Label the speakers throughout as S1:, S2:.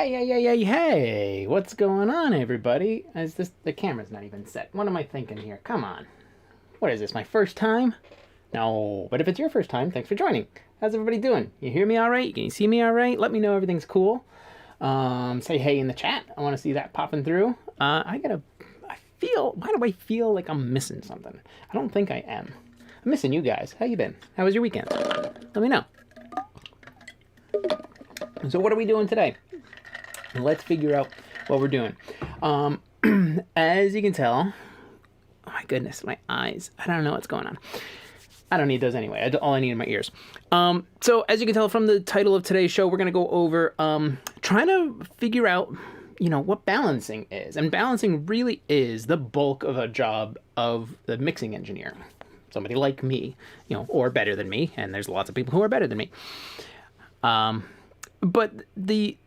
S1: Hey, what's going on, everybody? The camera's not even set. What am I thinking here? Come on. What is this, my first time? No, but if it's your first time, thanks for joining. How's everybody doing? You hear me all right? Can you see me all right? Let me know everything's cool. Say hey in the chat. I want to see that popping through. Why do I feel like I'm missing something? I don't think I am. I'm missing you guys. How you been? How was your weekend? Let me know. So what are we doing today? Let's figure out what we're doing. As you can tell, oh my goodness, my eyes. I don't know what's going on. I don't need those anyway. All I need are my ears. So as you can tell from the title of today's show, we're going to go over trying to figure out, what balancing is. And balancing really is the bulk of a job of the mixing engineer. Somebody like me, or better than me. And there's lots of people who are better than me. But the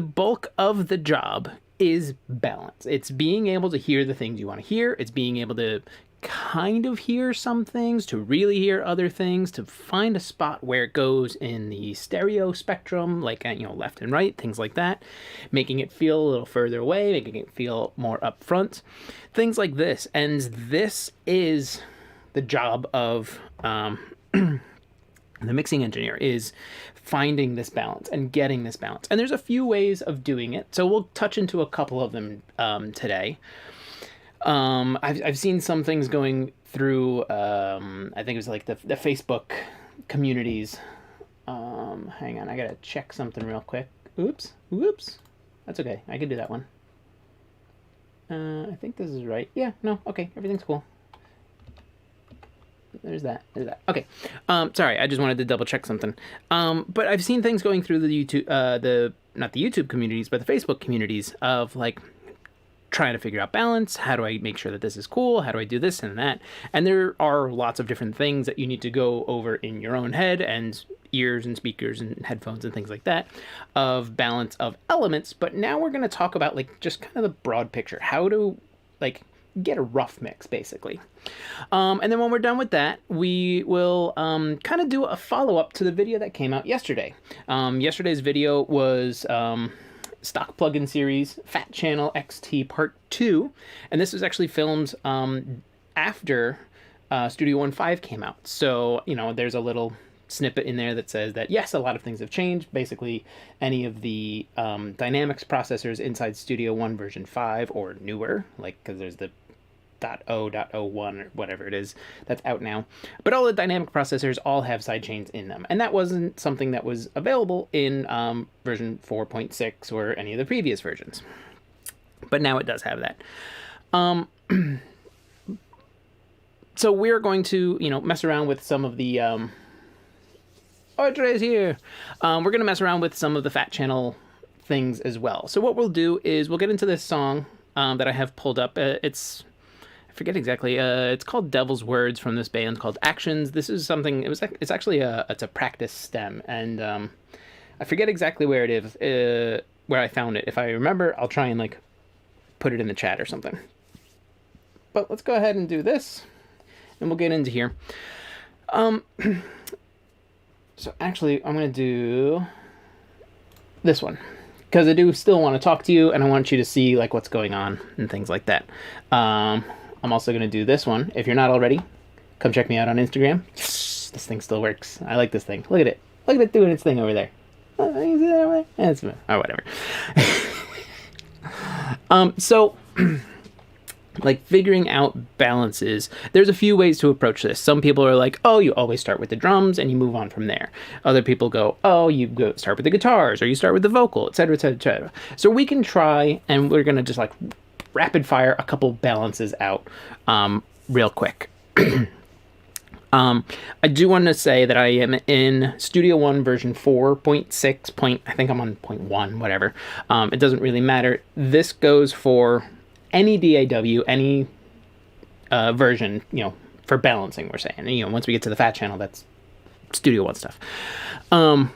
S1: bulk of the job is balance. It's being able to hear the things you want to hear. It's being able to kind of hear some things, to really hear other things, to find a spot where it goes in the stereo spectrum, like, left and right, things like that, making it feel a little further away, making it feel more up front, things like this. And this is the job of the mixing engineer, is finding this balance and getting this balance. And there's a few ways of doing it. So we'll touch into a couple of them today. I've seen some things going through, I think it was like the Facebook communities. Hang on, I gotta check something real quick. Oops. That's okay. I can do that one. I think this is right. Yeah, no, okay, everything's cool. There's that. Okay. Sorry, I just wanted to double check something. But I've seen things going through the YouTube, not the YouTube communities, but the Facebook communities of like trying to figure out balance. How do I make sure that this is cool? How do I do this and that? And there are lots of different things that you need to go over in your own head and ears and speakers and headphones and things like that of balance of elements. But now we're going to talk about like just kind of the broad picture. How to like get a rough mix, basically. And then when we're done with that, we will kind of do a follow-up to the video that came out yesterday. Yesterday's video was stock plugin series Fat Channel XT Part 2, and this was actually filmed after Studio One 5 came out. So, there's a little snippet in there that says that, yes, a lot of things have changed. Basically, any of the dynamics processors inside Studio One version 5 or newer, like, because there's the .0.01 or whatever it is that's out now, but all the dynamic processors all have sidechains in them, and that wasn't something that was available in version 4.6 or any of the previous versions, but now it does have that. So we're going to mess around with some of the Audrey's here. We're going to mess around with some of the Fat Channel things as well. So what we'll do is we'll get into this song that I have pulled up. I forget exactly. It's called Devil's Words from this band called Actions. This is something. It's actually it's a practice stem, and I forget exactly where it is, where I found it. If I remember, I'll try and like put it in the chat or something. But let's go ahead and do this, and we'll get into here. So actually, I'm gonna do this one, because I do still want to talk to you, and I want you to see like what's going on and things like that. I'm also going to do this one. If you're not already, come check me out on Instagram. Yes, this thing still works. I like this thing. Look at it. Look at it doing its thing over there. Oh, you see that over there? It's, or whatever. So, like figuring out balances, there's a few ways to approach this. Some people are like, oh, you always start with the drums and you move on from there. Other people go, oh, you go start with the guitars, or you start with the vocal, etc., etc., etc. So we can try, and we're going to just like rapid fire a couple balances out real quick. I do want to say that I am in Studio One version 4.6. I think I'm on 0.1, whatever. It doesn't really matter. This goes for any DAW, any version, for balancing, we're saying. Once we get to the Fat Channel, that's Studio One stuff. But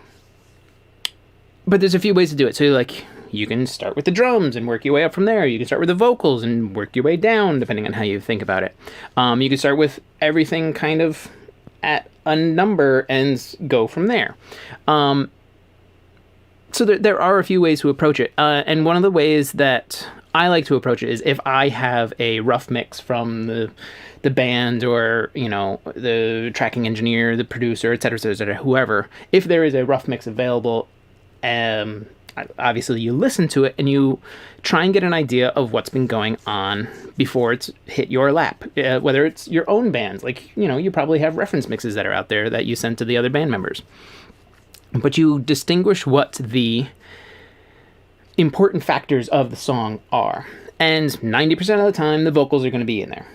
S1: there's a few ways to do it. So like, you can start with the drums and work your way up from there. You can start with the vocals and work your way down, depending on how you think about it. You can start with everything kind of at a number and go from there. So there are a few ways to approach it. And one of the ways that I like to approach it is if I have a rough mix from the band or, you know, the tracking engineer, the producer, et cetera, whoever, if there is a rough mix available, obviously you listen to it and you try and get an idea of what's been going on before it's hit your lap, whether it's your own bands. Like, you know, you probably have reference mixes that are out there that you send to the other band members. But you distinguish what the important factors of the song are. And 90% of the time, the vocals are going to be in there.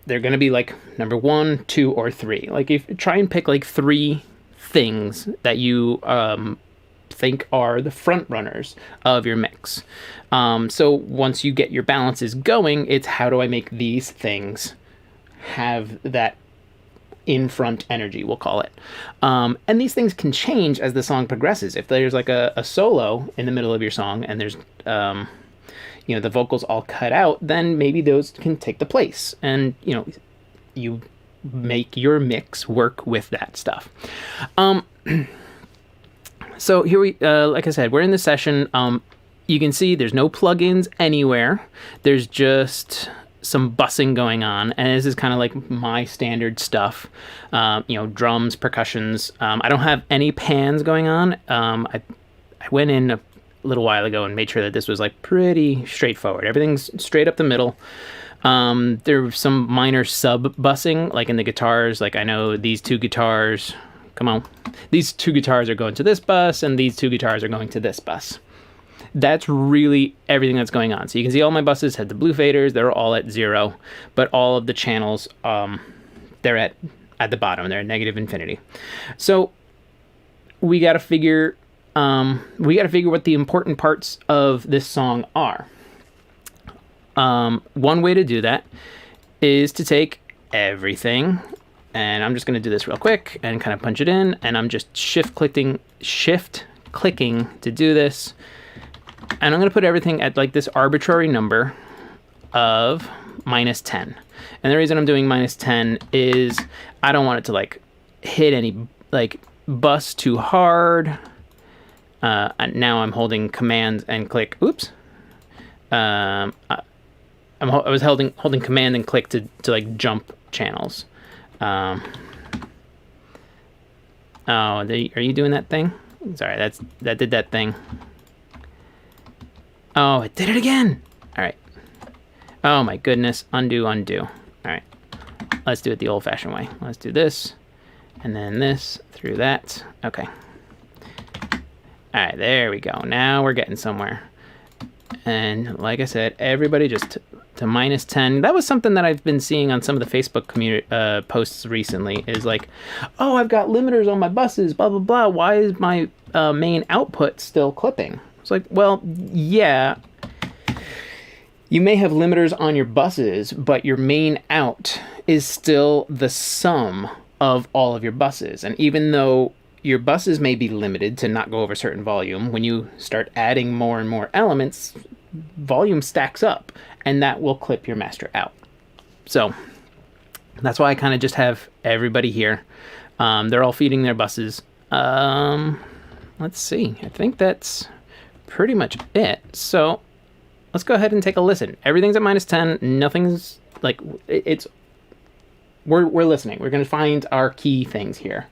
S1: They're going to be like number 1, 2, or 3. Like, if try and pick like 3 things that you think are the front runners of your mix. So once you get your balances going, it's how do I make these things have that in front energy, we'll call it. And these things can change as the song progresses. If there's like a solo in the middle of your song and there's you know, the vocals all cut out, then maybe those can take the place, and you know, you make your mix work with that stuff. So here we, like I said, we're in the session. You can see there's no plugins anywhere. There's just some bussing going on, and this is kind of like my standard stuff. You know, drums, percussions. I don't have any pans going on. I went in a little while ago and made sure that this was like pretty straightforward. Everything's straight up the middle. There was some minor sub bussing, like in the guitars. Like I know these 2 guitars, come on, these 2 guitars are going to this bus, and these 2 guitars are going to this bus. That's really everything that's going on. So you can see all my buses had the blue faders. They're all at 0, but all of the channels, they're at the bottom. They're at negative infinity. So we got to figure what the important parts of this song are. One way to do that is to take everything, and I'm just going to do this real quick and kind of punch it in, and I'm just shift clicking to do this. And I'm going to put everything at like this arbitrary number of -10. And the reason I'm doing -10 is I don't want it to like hit any like bus too hard. And now I'm holding command and click. Oops. I was holding command and click to like jump channels. Oh, are you doing that thing? Sorry, that did that thing. Oh, it did it again. All right. Oh my goodness. Undo. All right. Let's do it the old-fashioned way. Let's do this, and then this through that. Okay. All right, there we go. Now we're getting somewhere. And like I said, everybody just to -10. That was something that I've been seeing on some of the Facebook community posts recently, is like, oh, I've got limiters on my buses, blah, blah, blah. Why is my main output still clipping? It's like, well, yeah, you may have limiters on your buses, but your main out is still the sum of all of your buses. And even though your buses may be limited to not go over a certain volume, when you start adding more and more elements, volume stacks up, and that will clip your master out. So that's why I kind of just have everybody here. They're all feeding their buses. Let's see. I think that's pretty much it. So let's go ahead and take a listen. Everything's at -10. Nothing's like it's. We're listening. We're gonna find our key things here.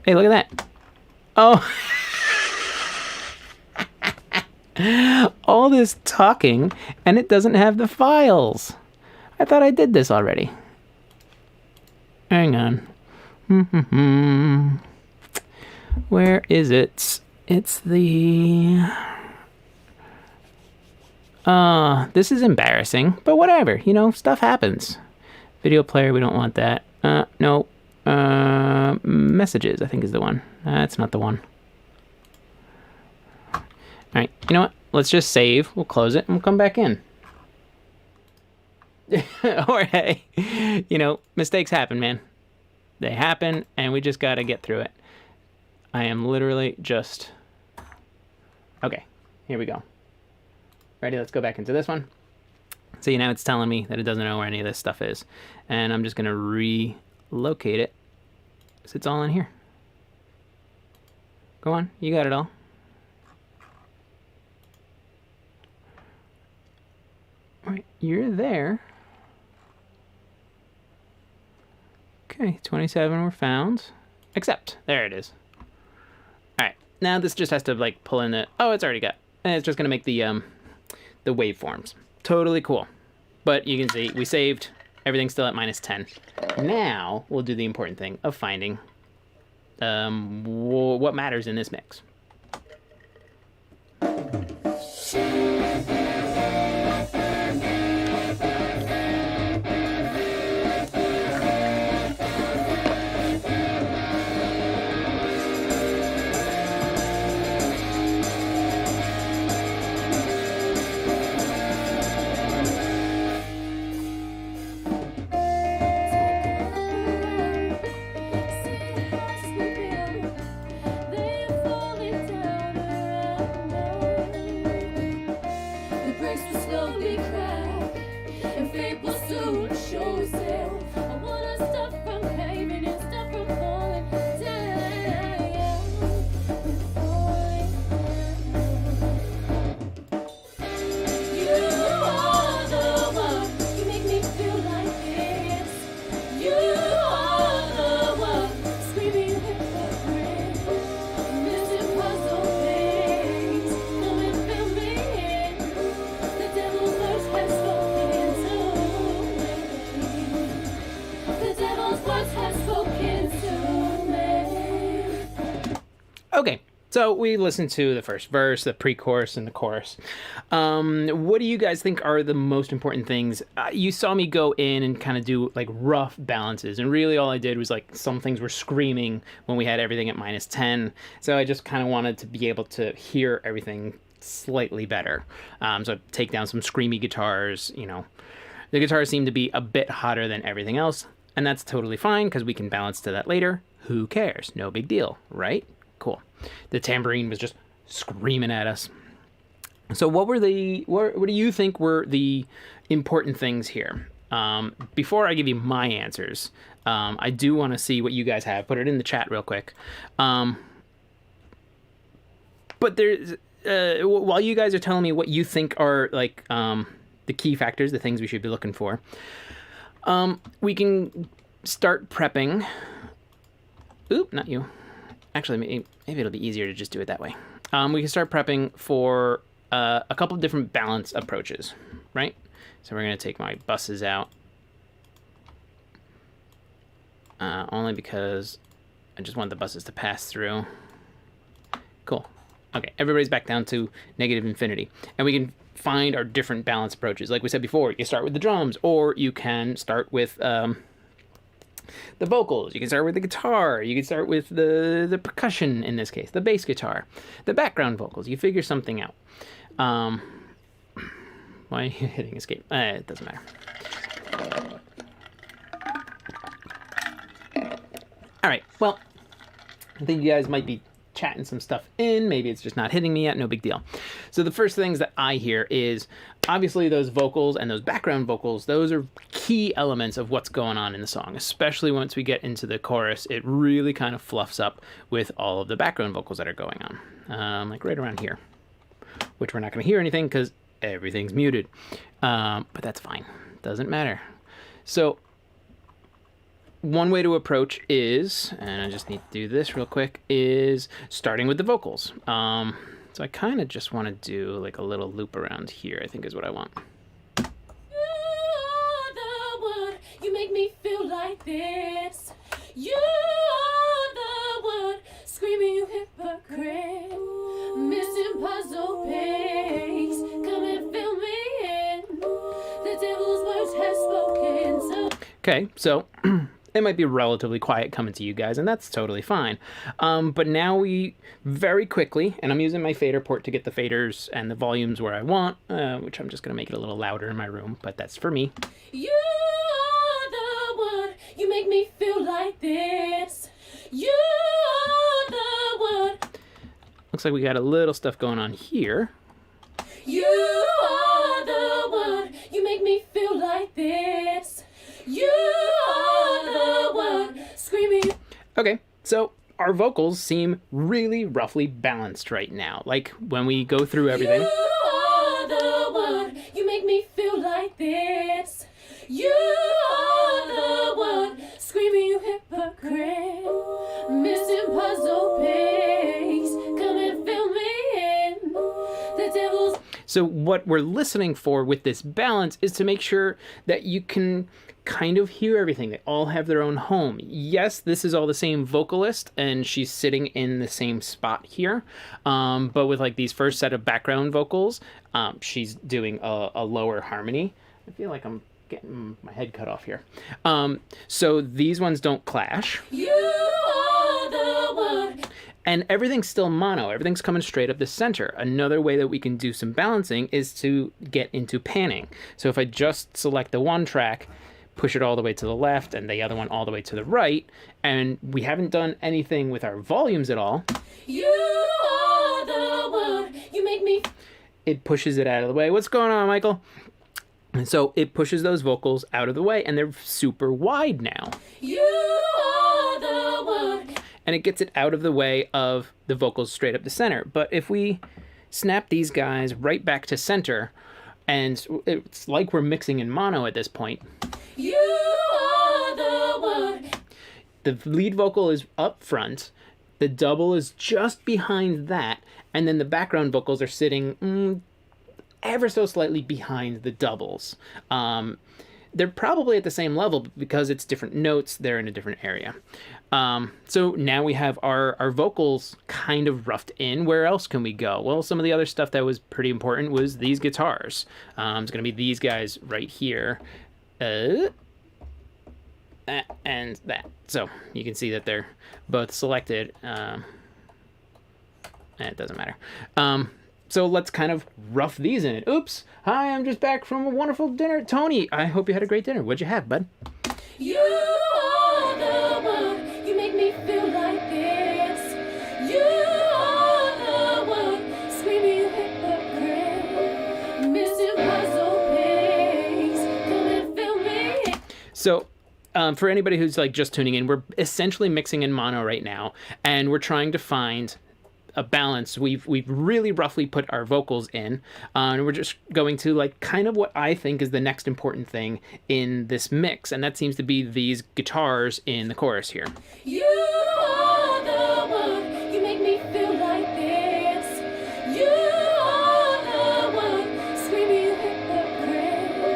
S1: Hey, look at that. Oh. All this talking, and it doesn't have the files. I thought I did this already. Hang on. Where is it? It's the... this is embarrassing, but whatever. You know, stuff happens. Video player, we don't want that. No. Messages, I think is the one. That's not the one. All right, you know what? Let's just save. We'll close it and we'll come back in. Or hey, you know, mistakes happen, man. They happen, and we just got to get through it. I am literally just Okay, here we go. Ready? Let's go back into this one. See, now it's telling me that it doesn't know where any of this stuff is. And I'm just going to relocate it. So it's all in here. Go on, you got it all. All right, you're there. Okay, 27 were found. Accept. There it is. All right, now this just has to like pull in the. Oh, it's already got. And it's just gonna make the waveforms. Totally cool. But you can see we saved. Everything's still at -10. Now we'll do the important thing of finding what matters in this mix. Okay, so we listened to the first verse, the pre-chorus, and the chorus. What do you guys think are the most important things? You saw me go in and kind of do like rough balances, and really all I did was like some things were screaming when we had everything at -10. So I just kind of wanted to be able to hear everything slightly better. So I take down some screamy guitars. You know, the guitars seem to be a bit hotter than everything else, and that's totally fine because we can balance to that later. Who cares? No big deal, right? Cool. The tambourine was just screaming at us. So what do you think were the important things here? Before I give you my answers, I do want to see what you guys have. Put it in the chat real quick. But there's while you guys are telling me what you think are like the key factors, the things we should be looking for, we can start prepping. Oop, not you. Actually, maybe it'll be easier to just do it that way. We can start prepping for a couple of different balance approaches, right? So we're going to take my buses out. Only because I just want the buses to pass through. Cool. Okay, everybody's back down to -infinity. And we can find our different balance approaches. Like we said before, you start with the drums, or you can start with the vocals. You can start with the guitar. You can start with the percussion, in this case, the bass guitar, the background vocals. You figure something out. Why are you hitting escape? It doesn't matter. All right, well, I think you guys might be chatting some stuff in. Maybe it's just not hitting me yet. No big deal. So the first things that I hear is obviously those vocals and those background vocals. Those are key elements of what's going on in the song, especially once we get into the chorus. It really kind of fluffs up with all of the background vocals that are going on, like right around here, which we're not going to hear anything because everything's muted. But that's fine. Doesn't matter. So one way to approach is, and I just need to do this real quick, is starting with the vocals. So I kind of just want to do like a little loop around here, I think is what I want.
S2: You're the one, you make me feel like this. You're the one, screaming you hypocrite. Missing puzzle piece, come and fill me in. The devil's words have spoken. So
S1: Okay, so it might be relatively quiet coming to you guys, and that's totally fine. But now we very quickly, and I'm using my fader port to get the faders and the volumes where I want, which I'm just going to make it a little louder in my room, but that's for me.
S2: you're the one, you make me feel like this. You're the one.
S1: Looks like we got a little stuff going on here.
S2: You are the one, you make me feel like this. You are the one, screaming.
S1: Okay, so our vocals seem really roughly balanced right now. Like when we go through everything.
S2: You are the one, you make me feel like this. You are the one, screaming, you hypocrite. Missing puzzle piece, come and fill me in. The devil's.
S1: So what we're listening for with this balance is to make sure that you can kind of hear everything. They all have their own home. Yes, this is all the same vocalist, and she's sitting in the same spot here. But with like these first set of background vocals, she's doing a lower harmony. I feel like I'm getting my head cut off here. So these ones don't clash.
S2: You are the one.
S1: And everything's still mono. Everything's coming straight up the center. Another way that we can do some balancing is to get into panning. So if I just select the one track, push it all the way to the left and the other one all the way to the right, and we haven't done anything with our volumes at all.
S2: You are the one, you make me.
S1: It pushes it out of the way. What's going on, Michael? And so it pushes those vocals out of the way, and they're super wide now.
S2: You are the one.
S1: And it gets it out of the way of the vocals straight up the center. But if we snap these guys right back to center, and it's like we're mixing in mono at this point.
S2: You are the one.
S1: The lead vocal is up front, the double is just behind that, and then the background vocals are sitting ever so slightly behind the doubles. They're probably at the same level, but because it's different notes, they're in a different area. So now we have our vocals kind of roughed in. Where else can we go? Well, some of the other stuff that was pretty important was these guitars. It's going to be these guys right here. And that. So you can see that they're both selected. It doesn't matter. So let's kind of rough these in. Oops. Hi, I'm just back from a wonderful dinner. Tony, I hope you had a great dinner. What'd you have, bud?
S2: You are the one. You make me feel like this. You are the one. Screaming, you hypocrite. Missing puzzle piece. Come and fill me.
S1: So for anybody who's like just tuning in, we're essentially mixing in mono right now, and we're trying to find a balance. We've really roughly put our vocals in, and we're just going to like kind of what I think is the next important thing in this mix, and that seems to be these guitars in the chorus here.
S2: You are the one. You make me feel like this. You are the one. Screaming, you hypocrite.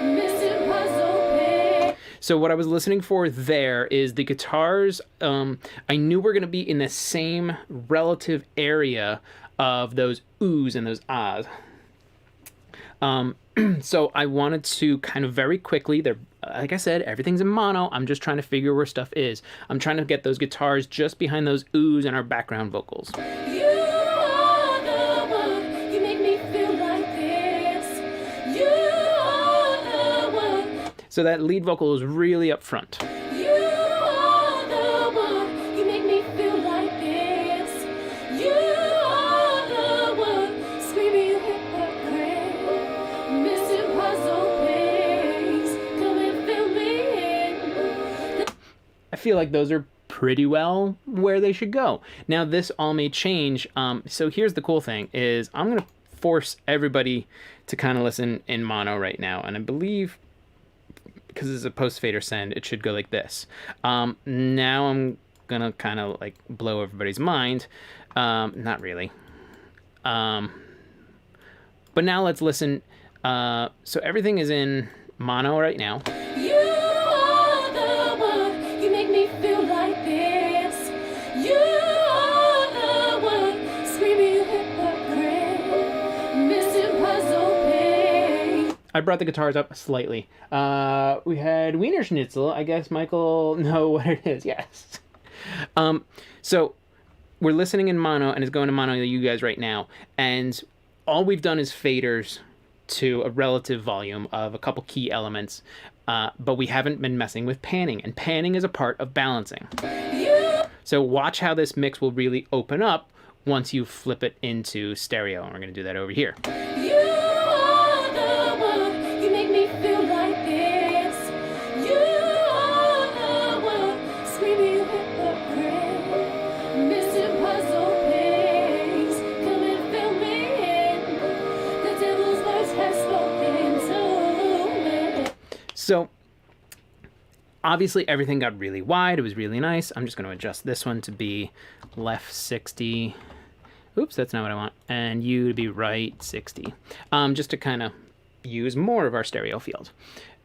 S2: Missing puzzle piece.
S1: So what I was listening for there is the guitars. I knew we're going to be in the same relative area of those oohs and those ahs. So I wanted to kind of very quickly, they're, like I said, everything's in mono. I'm just trying to figure where stuff is. I'm trying to get those guitars just behind those oohs and our background vocals.
S2: You are the one. You make me feel like this. You are the one.
S1: So that lead vocal is really up front.
S2: You are the one. You make me feel like this. You are the one. Screaming, you hypocrite. Missing puzzle piece. Come and fill me in.
S1: I feel like those are pretty well where they should go. Now this all may change. So here's the cool thing is I'm going to force everybody to kind of listen in mono right now. And I believe because it's a post fader send, it should go like this. Now I'm going to kind of like blow everybody's mind. Not really. But now let's listen. So everything is in mono right now.
S2: You are the one. You make me feel like this. You are the one. Screaming, you hypocrite. Missing puzzle piece.
S1: I brought the guitars up slightly. We had Wiener Schnitzel. I guess Michael know what it is. Yes. So we're listening in mono, and it's going to mono to you guys right now. And all we've done is faders to a relative volume of a couple key elements, but we haven't been messing with panning, and panning is a part of balancing.
S2: You.
S1: So watch how this mix will really open up once you flip it into stereo. And we're going to do that over here.
S2: You are the one. You make me feel like this. You are the one. Screaming you hypocrite. Missing puzzle piece. Come and fill me in. The devil's voice has spoken to me.
S1: So obviously everything got really wide. It was really nice. I'm just going to adjust this one to be left 60. Oops, that's not what I want. And you to be right 60. Just to kind of use more of our stereo field.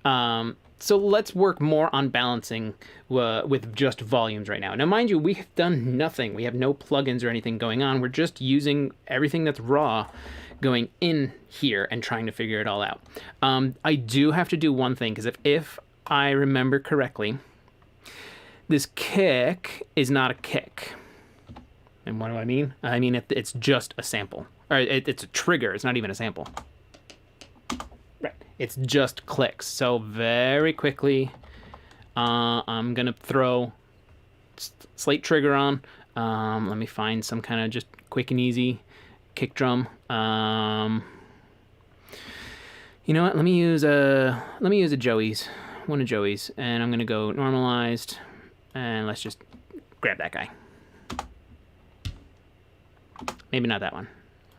S1: So let's work more on balancing with just volumes right now. Now, mind you, we have done nothing. We have no plugins or anything going on. We're just using everything that's raw going in here and trying to figure it all out. I do have to do one thing, because if I remember correctly, this kick is not a kick. And what do I mean? I mean, it's just a sample. Or it's a trigger. It's not even a sample. Right. It's just clicks. So very quickly, I'm going to throw slate trigger on. Let me find some kind of just quick and easy kick drum. You know what? Let me use a Joey's. One of Joey's, and I'm gonna go normalized, and let's just grab that guy. Maybe not that one.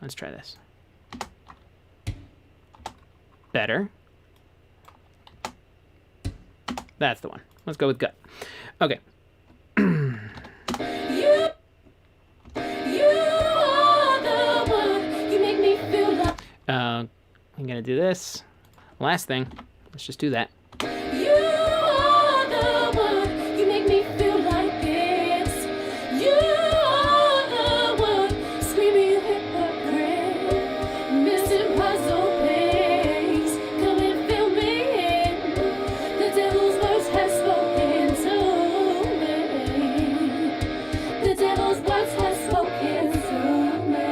S1: Let's try this. Better. That's the one. Let's go with gut. Okay.
S2: You are the one. You make me feel like.
S1: I'm gonna do this. Last thing. Let's just do that.
S2: You are the one. You make me feel like this. You are the one. Screaming you hypocrite. Missing puzzle piece. Come and fill me in. The devil's voice has spoken to me. The devil's voice has spoken to me.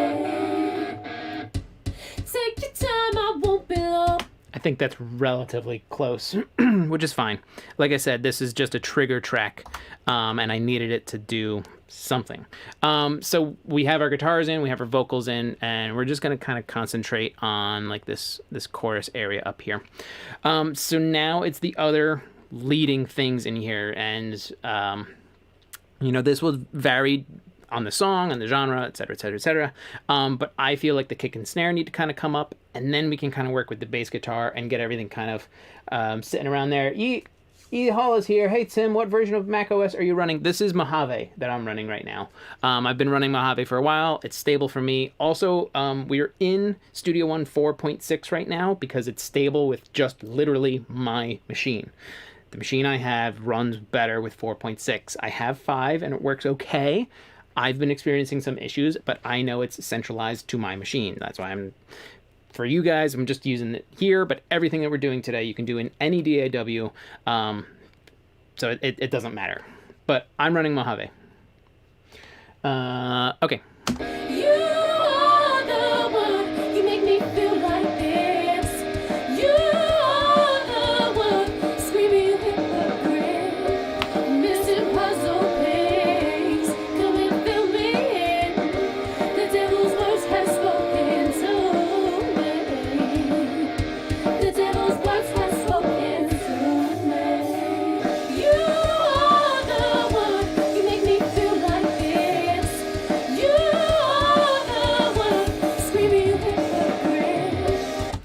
S2: Take your time, I won't be long.
S1: I think that's relatively close, which is fine. Like I said, this is just a trigger track, and I needed it to do something. So we have our guitars in, we have our vocals in, and we're just going to kind of concentrate on like this chorus area up here. So now it's the other leading things in here, and you know, this will vary on the song, on the genre, etc., etc., etc. But I feel like the kick and snare need to kind of come up, and then we can kind of work with the bass guitar and get everything kind of sitting around there. E Hall is here. Hey Tim, what version of Mac OS are you running? This is Mojave that I'm running right now. I've been running Mojave for a while. It's stable for me. Also, we're in Studio One 4.6 right now because it's stable with just literally my machine. The machine I have runs better with 4.6. I have 5 and it works okay. I've been experiencing some issues, but I know it's centralized to my machine. That's why for you guys, I'm just using it here, but everything that we're doing today, you can do in any DAW, so it doesn't matter. But I'm running Mojave. Okay.
S2: You are the one. You make me feel like this. You are the one. Screaming you hypocrite. Missing puzzle piece. Come and fill me in. The devil's voice has spoken to me. The devil's voice has spoken to me. You are the one. You make me feel like this. You are the one. Screaming you hypocrite.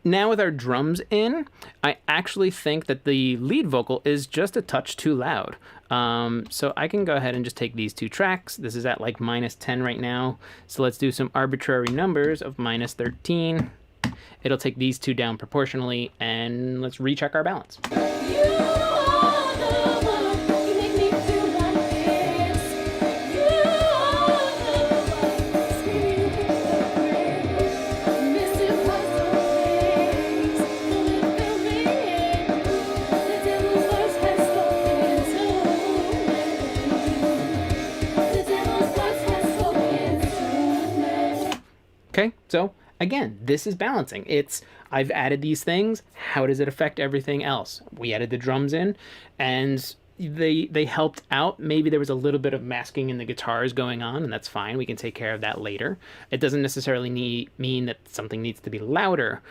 S1: Now with our drums in, I actually think that the lead vocal is just a touch too loud. So I can go ahead and just take these 2 tracks. This is at like -10 right now. So let's do some arbitrary numbers of -13. It'll take these 2 down proportionally, and let's recheck our balance.
S2: You are the one. You make me feel like this. You are the one. Screaming you hypocrite. Missing puzzle piece. Come and fill me in. The devil's voice has spoken to me. The devil's voice has spoken to me.
S1: Okay, so again, this is balancing. I've added these things. How does it affect everything else? We added the drums in, and they helped out. Maybe there was a little bit of masking in the guitars going on, and that's fine. We can take care of that later. It doesn't necessarily mean that something needs to be louder.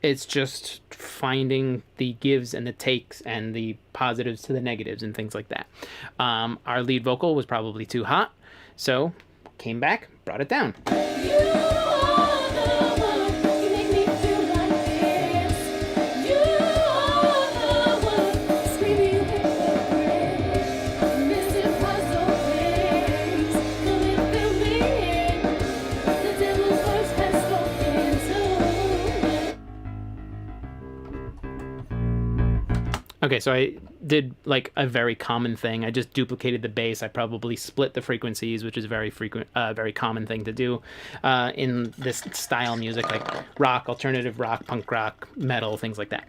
S1: It's just finding the gives and the takes and the positives to the negatives and things like that. Our lead vocal was probably too hot, so came back, brought it down. Okay, so I did like a very common thing. I just duplicated the bass. I probably split the frequencies, which is a very common thing to do in this style music, like rock, alternative rock, punk rock, metal, things like that.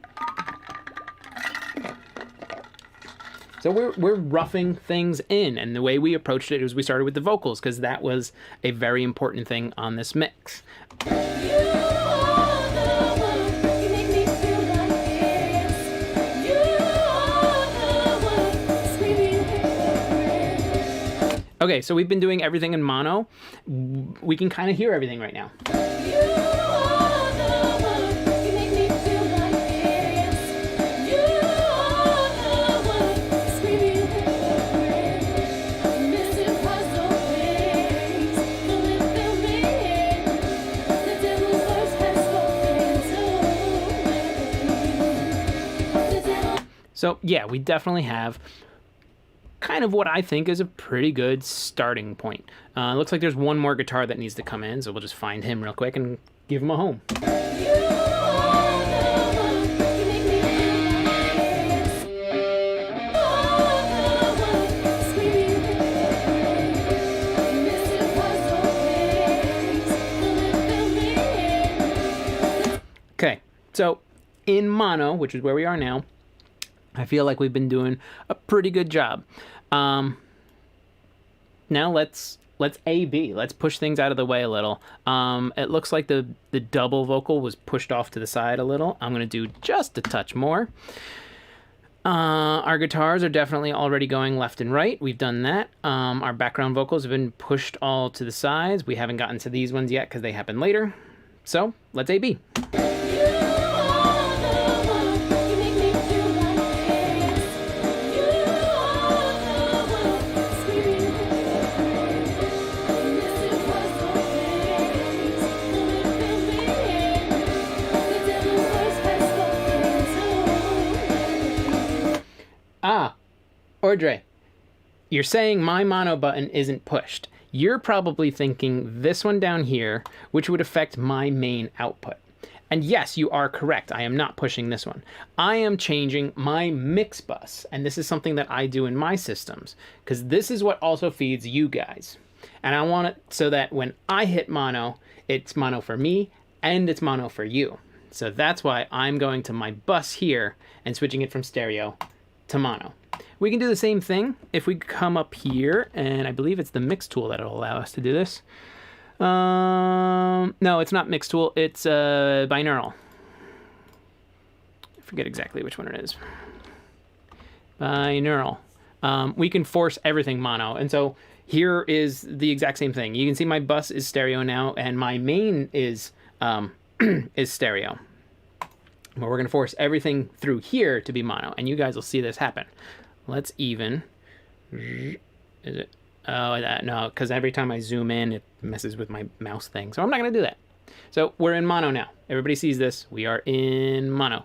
S1: So we're roughing things in, and the way we approached it was we started with the vocals because that was a very important thing on this mix. Okay, so we've been doing everything in mono. We can kind of hear everything right now. So yeah, we definitely have kind of what I think is a pretty good starting point. Looks like there's one more guitar that needs to come in, so we'll just find him real quick and give him a home. Okay, so in mono, which is where we are now, I feel like we've been doing a pretty good job. Now let's A-B. Let's push things out of the way a little. It looks like the double vocal was pushed off to the side a little. I'm going to do just a touch more. Our guitars are definitely already going left and right. We've done that. Our background vocals have been pushed all to the sides. We haven't gotten to these ones yet because they happen later. So let's A-B. Audrey, you're saying my mono button isn't pushed. You're probably thinking this one down here, which would affect my main output. And yes, you are correct. I am not pushing this one. I am changing my mix bus. And this is something that I do in my systems, because this is what also feeds you guys. And I want it so that when I hit mono, it's mono for me and it's mono for you. So that's why I'm going to my bus here and switching it from stereo to mono. We can do the same thing if we come up here, and I believe it's the mix tool that will allow us to do this. No, it's not mix tool, it's binaural. I forget exactly which one it is. Binaural. We can force everything mono, and so here is the exact same thing. You can see my bus is stereo now, and my main is stereo. But we're going to force everything through here to be mono, and you guys will see this happen. Let's even. Is it? Oh, no, because every time I zoom in, it messes with my mouse thing. So I'm not going to do that. So we're in mono now. Everybody sees this. We are in mono.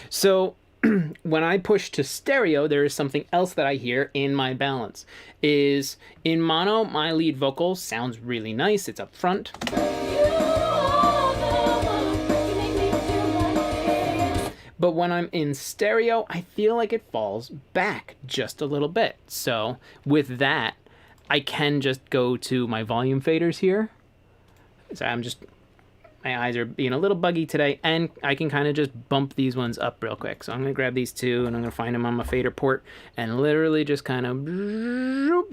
S1: So when I push to stereo, there is something else that I hear in my balance. Is in mono, my lead vocal sounds really nice. It's up front. But when I'm in stereo, I feel like it falls back just a little bit. So with that, I can just go to my volume faders here. So my eyes are being a little buggy today, and I can kind of just bump these ones up real quick. So I'm going to grab these two, and I'm going to find them on my fader port, and literally just kind of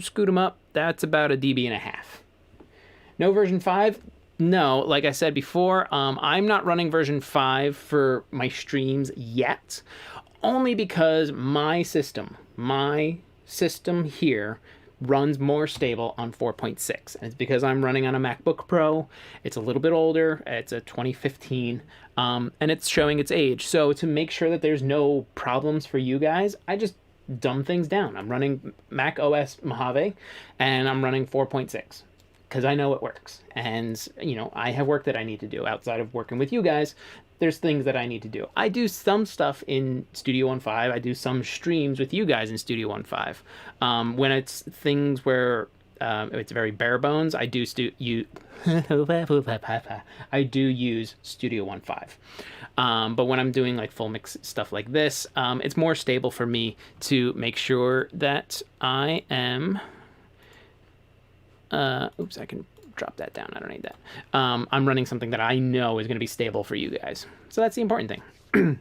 S1: scoot them up. That's about 1.5 dB. No version 5? No, like I said before, I'm not running version 5 for my streams yet, only because my system here runs more stable on 4.6, and it's because I'm running on a MacBook Pro. It's a little bit older. It's a 2015, and it's showing its age. So to make sure that there's no problems for you guys, I just dumb things down. I'm running Mac OS Mojave, and I'm running 4.6 because I know it works. And I have work that I need to do outside of working with you guys. There's things that I need to do. I do some stuff in Studio One 5. I do some streams with you guys in Studio One 5. When it's things where it's very bare bones, I do use Studio One 5. But when I'm doing like full mix stuff like this, it's more stable for me to make sure that I am... oops, I can drop that down. I don't need that. I'm running something that I know is going to be stable for you guys. So that's the important thing.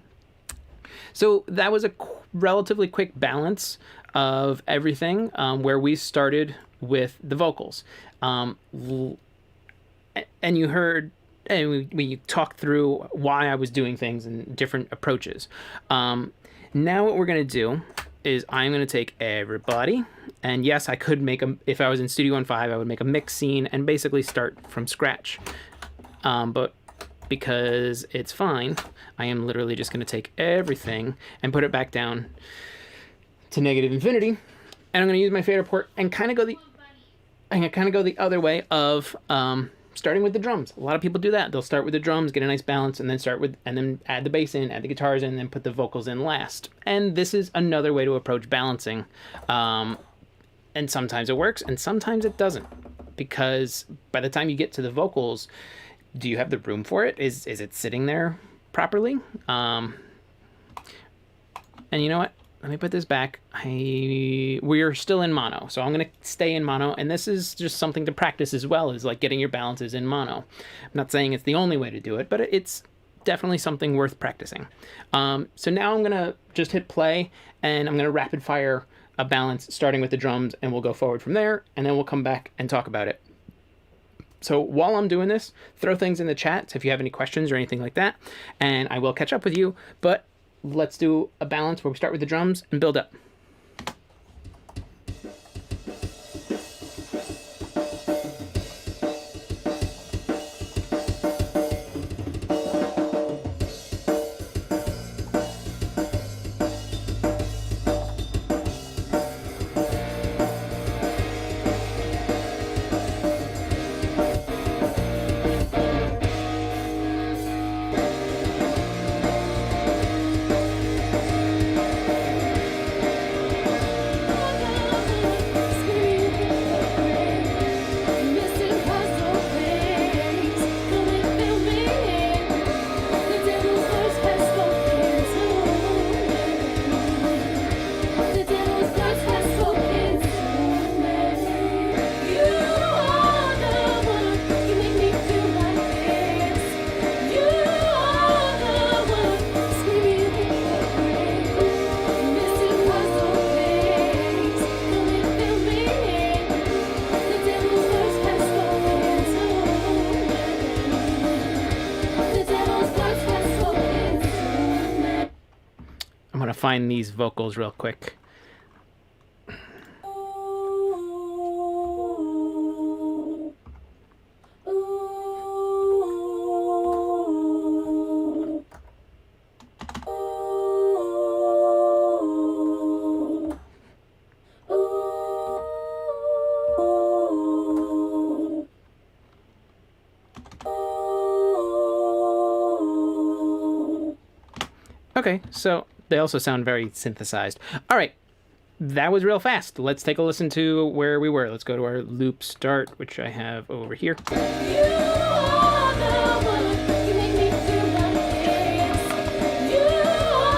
S1: So that was a relatively quick balance of everything, where we started with the vocals. And you heard, and we talked through why I was doing things and different approaches. Now what we're going to do is I'm going to take everybody, and yes, I could make if I was in Studio One 5, I would make a mix scene and basically start from scratch. But because it's fine, I am literally just going to take everything and put it back down to negative infinity, and I'm going to use my fader port and kind of go the other way of starting with the drums. A lot of people do that. They'll start with the drums, get a nice balance, and then add the bass in, add the guitars in, and then put the vocals in last. And this is another way to approach balancing. And sometimes it works, and sometimes it doesn't. Because by the time you get to the vocals, do you have the room for it? Is it sitting there properly? And you know what? Let me put this back. We're still in mono, so I'm going to stay in mono, and this is just something to practice as well, is like getting your balances in mono. I'm not saying it's the only way to do it, but it's definitely something worth practicing. So now I'm going to just hit play, and I'm going to rapid fire a balance starting with the drums, and we'll go forward from there, and then we'll come back and talk about it. So while I'm doing this, throw things in the chat if you have any questions or anything like that, and I will catch up with you, but let's do a balance where we start with the drums and build up. Find these vocals real quick. Okay, so they also sound very synthesized. All right, that was real fast. Let's take a listen to where we were. Let's go to our loop start, which I have over here.
S2: You are the one, you make me feel like this. You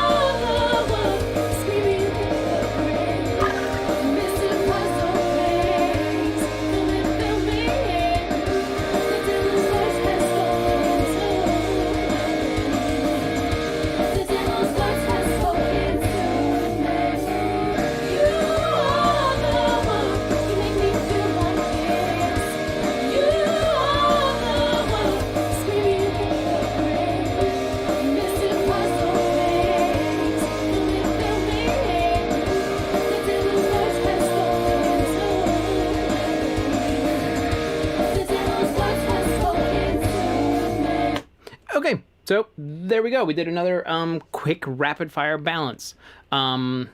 S1: So there we go. We did another quick rapid fire balance. In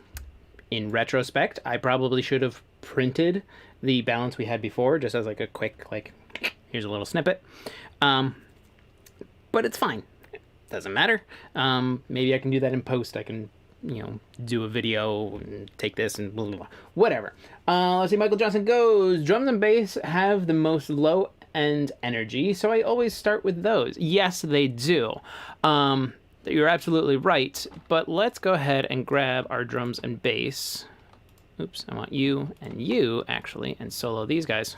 S1: retrospect, I probably should have printed the balance we had before just as like a quick, like, here's a little snippet. But it's fine. It doesn't matter. Maybe I can do that in post. I can, do a video and take this and blah, blah, blah. Whatever. Let's see. Michael Johnson goes, drums and bass have the most low end energy, so I always start with those. Yes, they do. You're absolutely right, but let's go ahead and grab our drums and bass. Oops, I want you and you, actually, and solo these guys.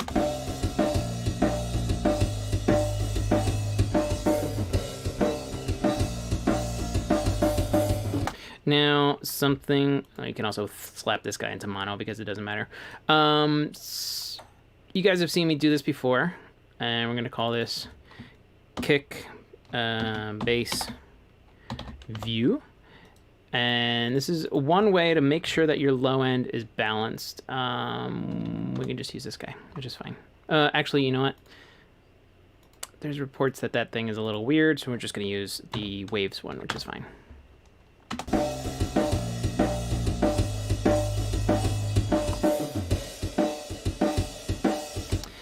S1: Now, something, you can also slap this guy into mono because it doesn't matter. You guys have seen me do this before, and we're going to call this kick, bass, view. And this is one way to make sure that your low end is balanced. We can just use this guy, which is fine. Actually, you know what? There's reports that that thing is a little weird, so we're just going to use the waves one, which is fine.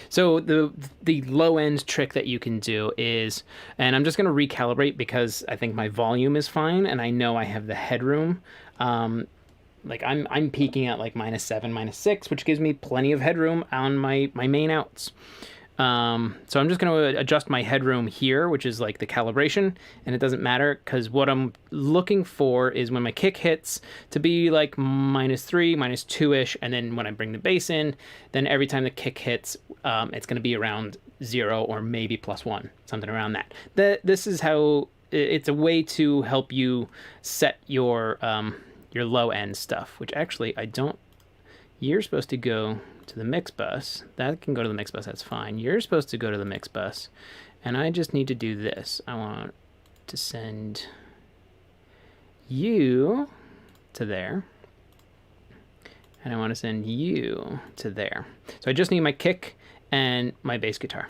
S1: So the low end trick that you can do is, and I'm just going to recalibrate because I think my volume is fine and I know I have the headroom. Like I'm peaking at like -7, -6, which gives me plenty of headroom on my main outs. So I'm just going to adjust my headroom here, which is like the calibration, and it doesn't matter because what I'm looking for is when my kick hits to be like -3, -2-ish, and then when I bring the bass in, then every time the kick hits, it's going to be around 0 or maybe +1, something around that. This is how it's a way to help you set your low end stuff, which actually I don't. You're supposed to go to the mix bus. That can go to the mix bus, that's fine. You're supposed to go to the mix bus, and I just need to do this. I want to send you to there, and I want to send you to there. So I just need my kick and my bass guitar.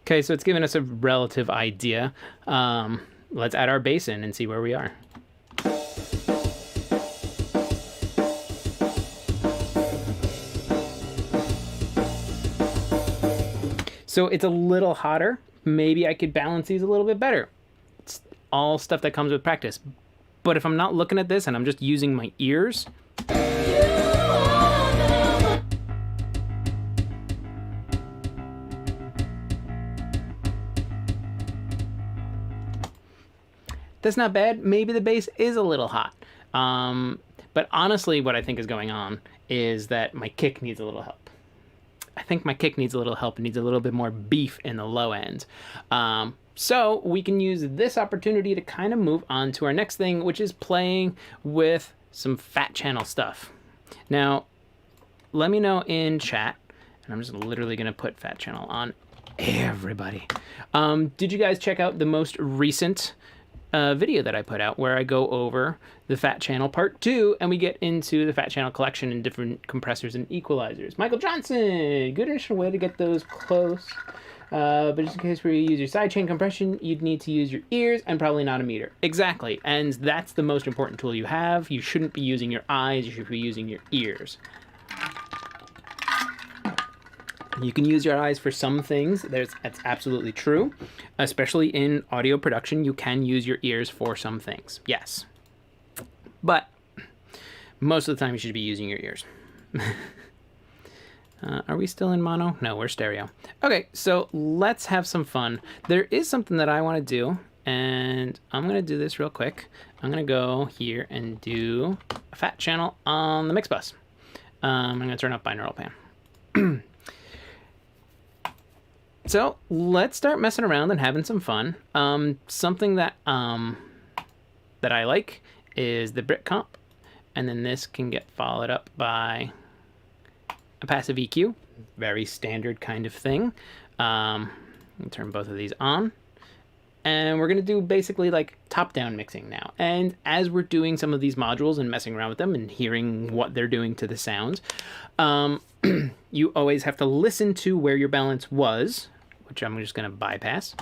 S1: Okay, so it's given us a relative idea. Let's add our bass in and see where we are. So it's a little hotter. Maybe I could balance these a little bit better. It's all stuff that comes with practice. But if I'm not looking at this and I'm just using my ears, that's not bad. Maybe the bass is a little hot. But honestly, what I think is going on is that my kick needs a little help. I think my kick needs a little help. It needs a little bit more beef in the low end. So we can use this opportunity to kind of move on to our next thing, which is playing with some fat channel stuff. Now, let me know in chat, and I'm just literally going to put fat channel on everybody. Did you guys check out the most recent video that I put out where I go over the fat channel part 2 and we get into the fat channel collection and different compressors and equalizers? Michael Johnson, good initial way to get those close. But just in case where you use your sidechain compression, you'd need to use your ears and probably not a meter. Exactly, and that's the most important tool you have. You shouldn't be using your eyes, you should be using your ears. You can use your eyes for some things. That's absolutely true. Especially in audio production, you can use your ears for some things. Yes. But most of the time, you should be using your ears. Are we still in mono? No, we're stereo. Okay, so let's have some fun. There is something that I want to do, and I'm going to do this real quick. I'm going to go here and do a fat channel on the mix bus. I'm going to turn up binaural pan. So let's start messing around and having some fun. Something that that I like is the Brit comp, and then this can get followed up by a passive EQ, very standard kind of thing. I'll turn both of these on. And we're going to do basically like top-down mixing now. And as we're doing some of these modules and messing around with them and hearing what they're doing to the sounds, you always have to listen to where your balance was, which I'm just going to bypass.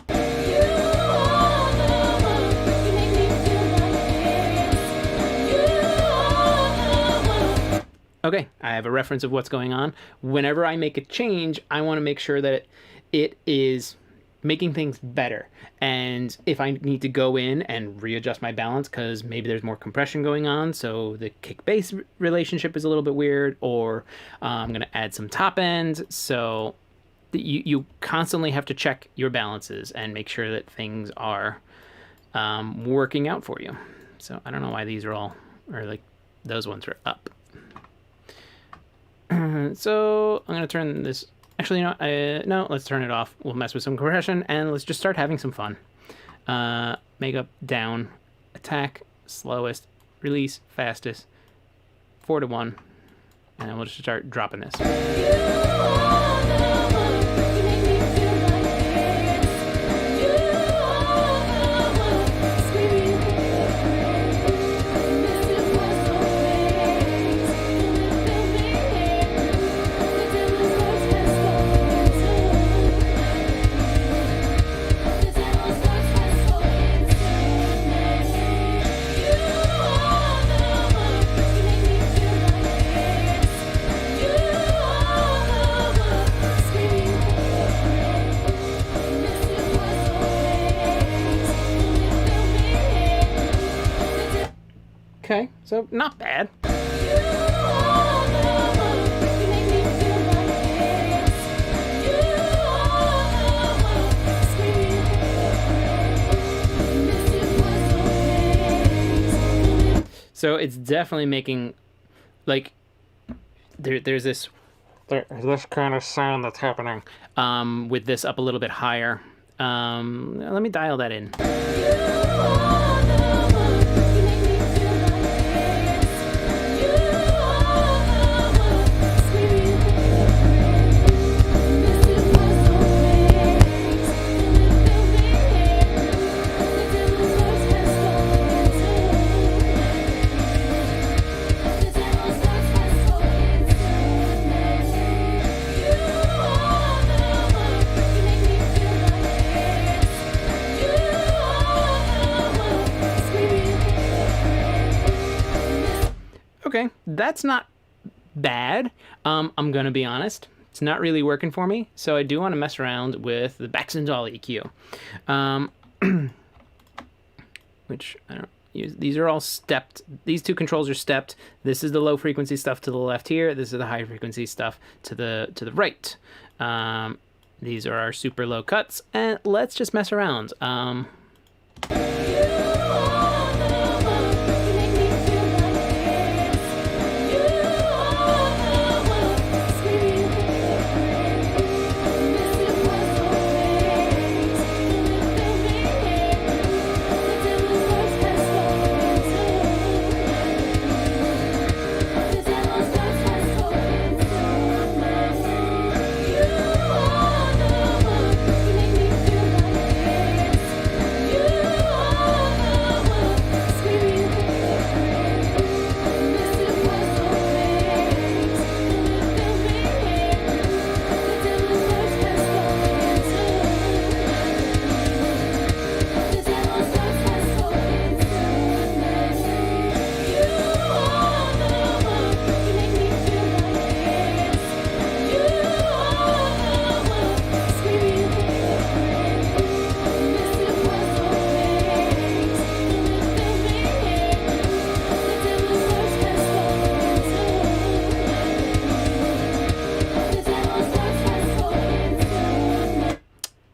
S1: Okay, I have a reference of what's going on. Whenever I make a change, I want to make sure that it is making things better. And if I need to go in and readjust my balance because maybe there's more compression going on, so the kick bass relationship is a little bit weird, or I'm going to add some top end. So you constantly have to check your balances and make sure that things are working out for you. So I don't know why these are all, or like those ones are up. So I'm going to turn this. Actually, no, let's turn it off. We'll mess with some compression, and let's just start having some fun. Makeup, down, attack, slowest, release, fastest, 4-1, and then we'll just start dropping this. Okay, so not bad. So it's definitely making, like, there's this kind of sound that's happening with this up a little bit higher. Let me dial that in. Okay, that's not bad. I'm gonna be honest. It's not really working for me, so I do want to mess around with the Baxendall EQ, which I don't use. These are all stepped. These two controls are stepped. This is the low frequency stuff to the left here. This is the high frequency stuff to the right. These are our super low cuts, and let's just mess around.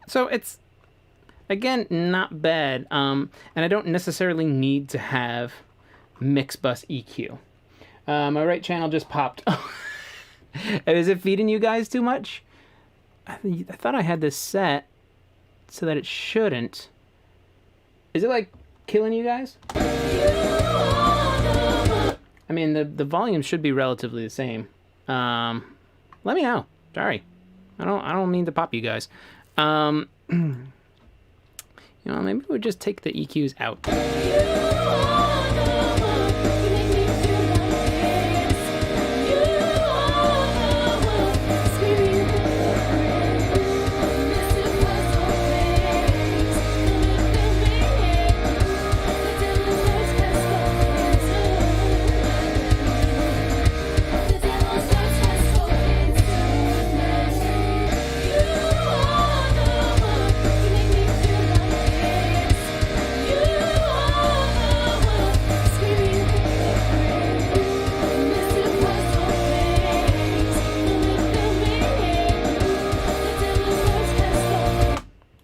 S1: So it's, again, not bad, and I don't necessarily need to have mix bus EQ. My right channel just popped. Is it feeding you guys too much? I thought I had this set so that it shouldn't. Is it like killing you guys? I mean, the volume should be relatively the same. let me know. Sorry. I don't mean to pop you guys. You know, maybe we'll just take the EQs out.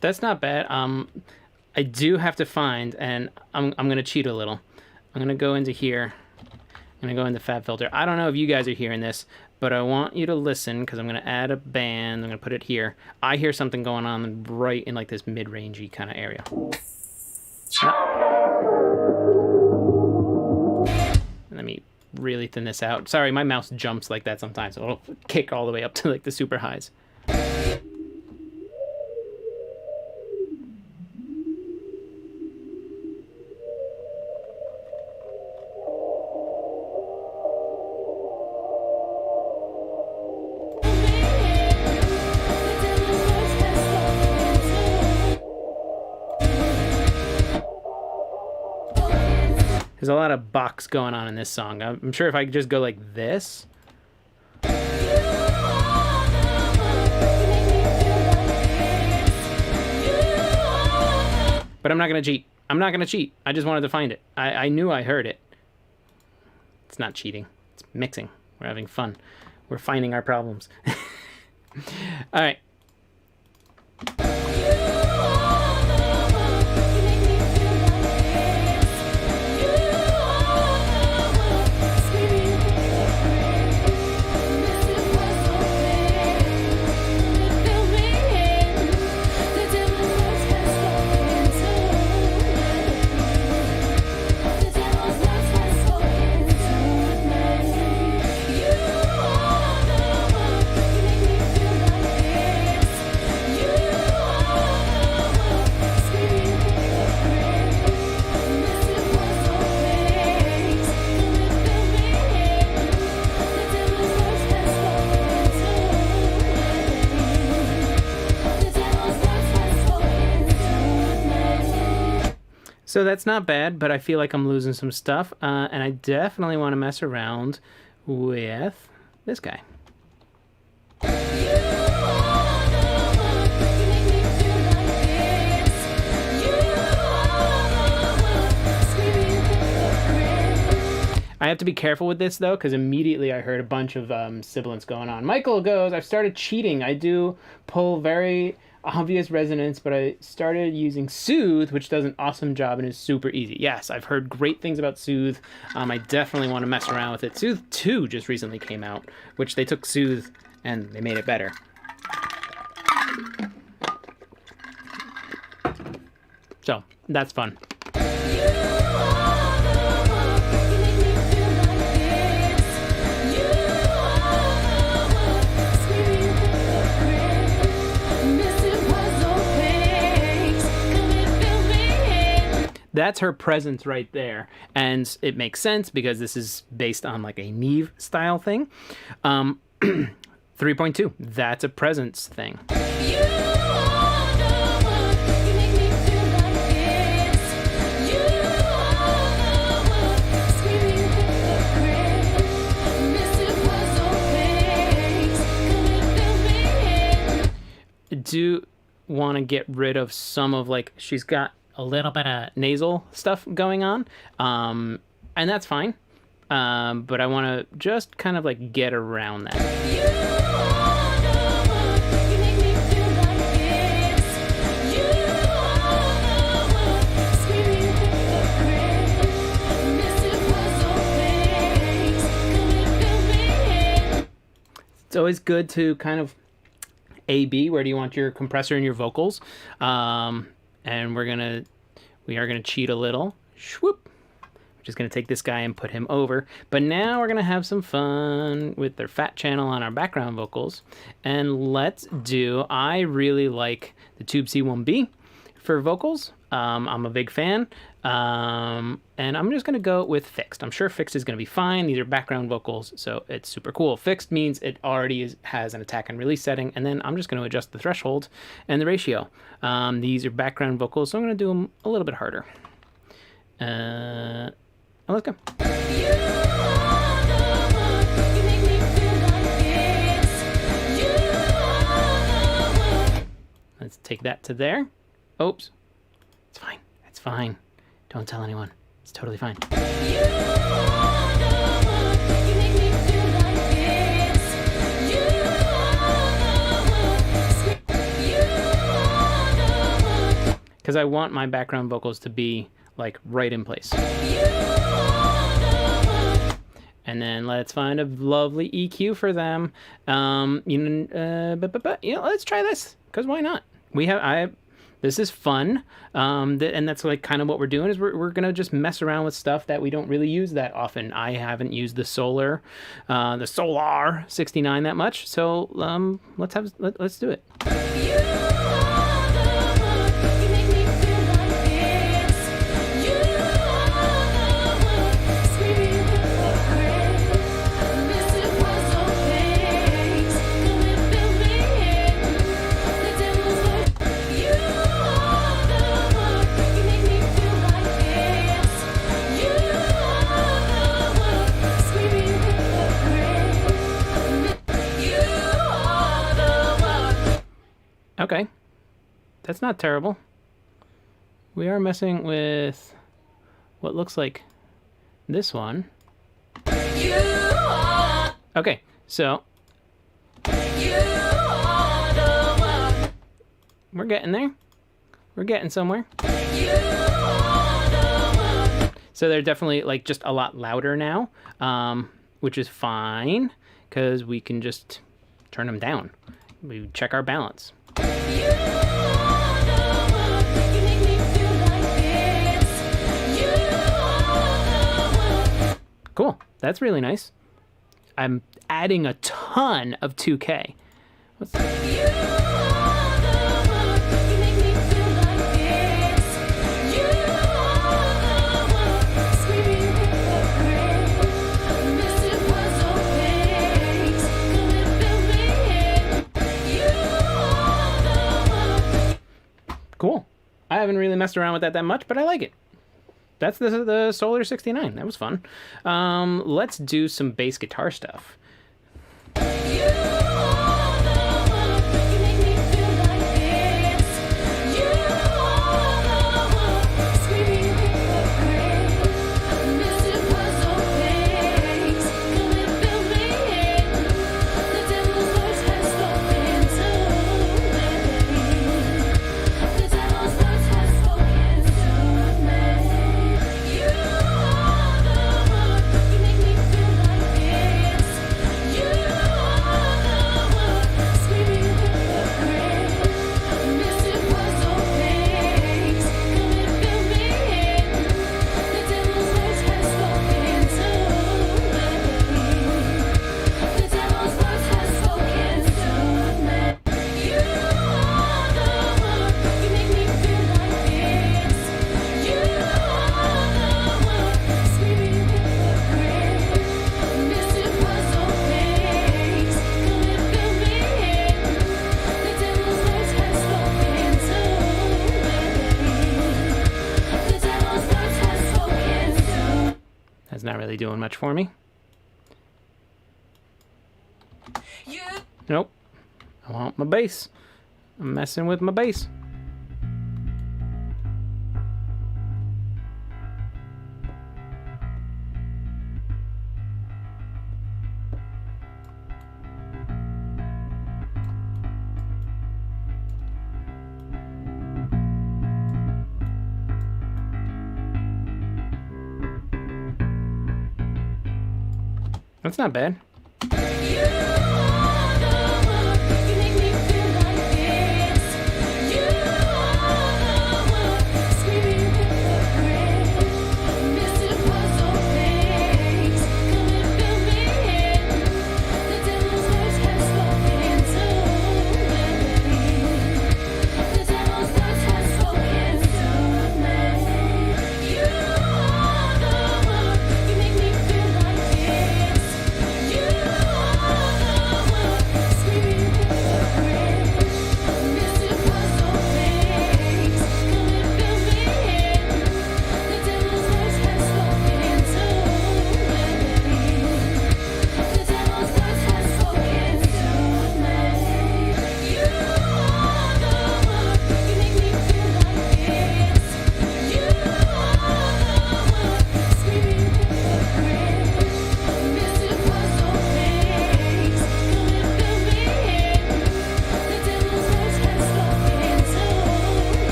S1: That's not bad. I do have to find, and I'm gonna cheat a little. I'm gonna go into here. I'm gonna go into Fab Filter. I don't know if you guys are hearing this, but I want you to listen because I'm gonna add a band. I'm gonna put it here. I hear something going on right in like this mid-rangey kind of area. Let me really thin this out. Sorry, my mouse jumps like that sometimes, so it'll kick all the way up to like the super highs. There's a lot of box going on in this song. I'm sure if I could just go like this. But I'm not going to cheat. I'm not going to cheat. I just wanted to find it. I knew I heard it. It's not cheating. It's mixing. We're having fun. We're finding our problems. All right. So that's not bad, but I feel like I'm losing some stuff, and I definitely want to mess around with this guy. I have to be careful with this, though, because immediately I heard a bunch of sibilants going on. Michael goes, I've started cheating. I do pull very obvious resonance, but I started using Soothe, which does an awesome job and is super easy. Yes, I've heard great things about Soothe. I definitely want to mess around with it. Soothe 2 just recently came out, which they took Soothe and they made it better. So, that's fun. That's her presence right there. And it makes sense because this is based on like a Neve style thing. 3.2, that's a presence thing. Do want to get rid of some of like, she's got a little bit of nasal stuff going on, and that's fine, but I want to just kind of like get around that. It's always good to kind of A-B, where do you want your compressor and your vocals, and we are gonna cheat a little. Swoop. just going to take this guy and put him over. But now we're going to have some fun with their fat channel on our background vocals. And let's do, I really like the Tube C1B for vocals. I'm a big fan. And I'm just going to go with fixed. I'm sure fixed is going to be fine. These are background vocals, so it's super cool. Fixed means it already has an attack and release setting, and then I'm just going to adjust the threshold and the ratio. These are background vocals, so I'm going to do them a little bit harder. Let's go. Let's take that to there. Oops. It's fine. It's fine. Don't tell anyone. It's totally fine. Because I want my background vocals to be like right in place. And then let's find a lovely EQ for them. Let's try this, because why not? This is fun, and that's like kind of what we're doing, is we're gonna just mess around with stuff that we don't really use that often. I haven't used the Solar 69 that much, so let's do it. Okay, that's not terrible. We are messing with what looks like this one. Okay, so we're getting there. We're getting somewhere. So they're definitely like just a lot louder now, which is fine because we can just turn them down. We check our balance. Cool. That's really nice. I'm adding a ton of 2K. Cool. I haven't really messed around with that much, but I like it. That's the Solar 69. That was fun. Let's do some bass guitar stuff. Not really doing much for me. Nope. I want my bass. I'm messing with my bass. That's not bad.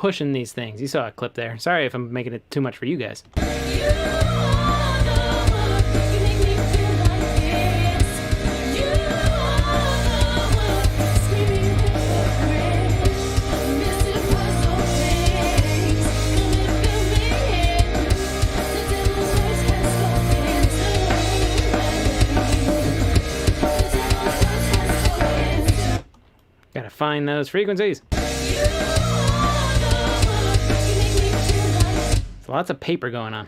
S1: pushing these things. You saw a clip there. Sorry if I'm making it too much for you guys. Gotta find those frequencies. So lots of paper going on.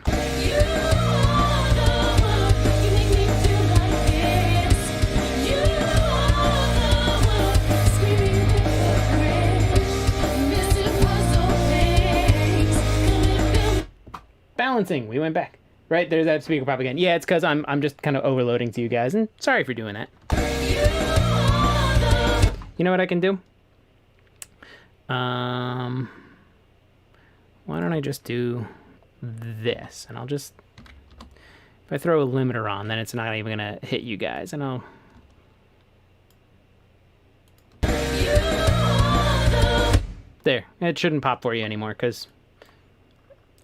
S1: Balancing. We went back. Right, there's that speaker pop again. Yeah, it's because I'm just kind of overloading to you guys, and sorry for doing that. You know what I can do? Why don't I just do this? And I'll just... If I throw a limiter on, then it's not even going to hit you guys. And I'll... There. It shouldn't pop for you anymore, because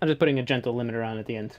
S1: I'm just putting a gentle limiter on at the end.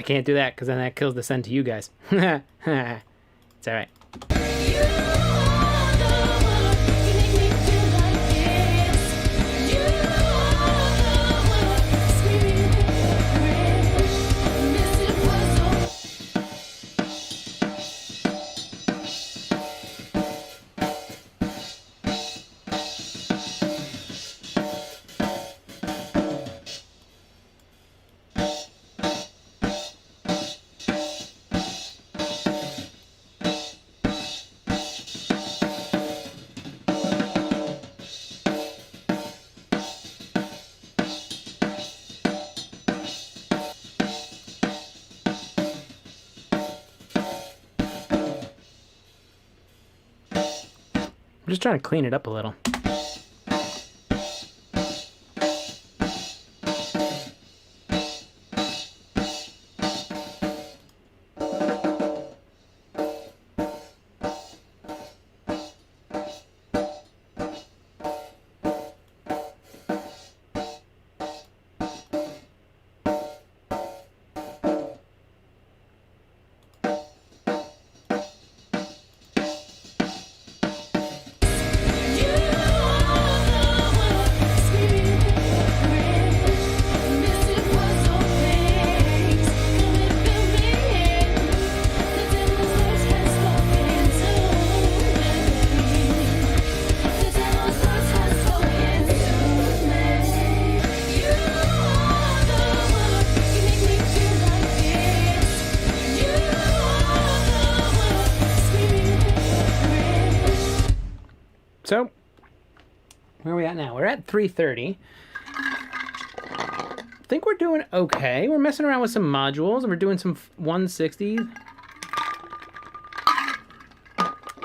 S1: Can't do that because then that kills the send to you guys. It's all right. I'm just trying to clean it up a little. Where are we at now? We're at 330. I think we're doing okay. We're messing around with some modules, and we're doing some 160,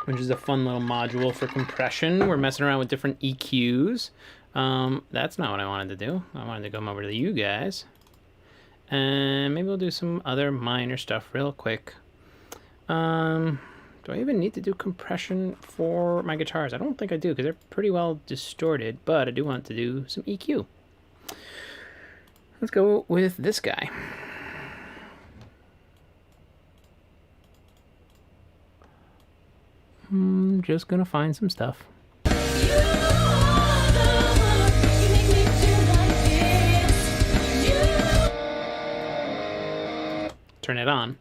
S1: which is a fun little module for compression. We're messing around with different EQs. That's not what I wanted to do. I wanted to come over to you guys. And maybe we'll do some other minor stuff real quick. Do I even need to do compression for my guitars? I don't think I do, because they're pretty well distorted, but I do want to do some EQ. Let's go with this guy. I'm just gonna find some stuff. Turn it on.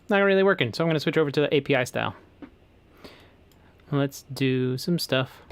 S1: Not really working, so I'm going to switch over to the API style. Let's do some stuff.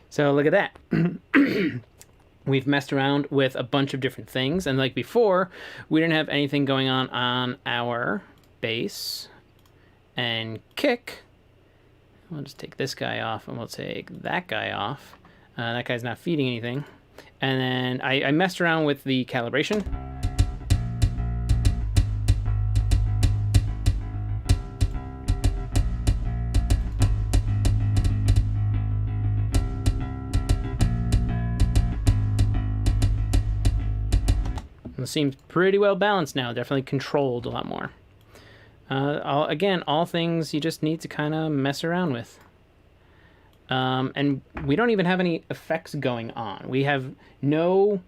S1: So look at that. We've messed around with a bunch of different things, and like before, we didn't have anything going on our bass and kick. We'll just take this guy off, and we'll take that guy off. That guy's not feeding anything. And then I messed around with the calibration. It seems pretty well balanced now, definitely controlled a lot more. Again, all things you just need to kind of mess around with. And we don't even have any effects going on. We have no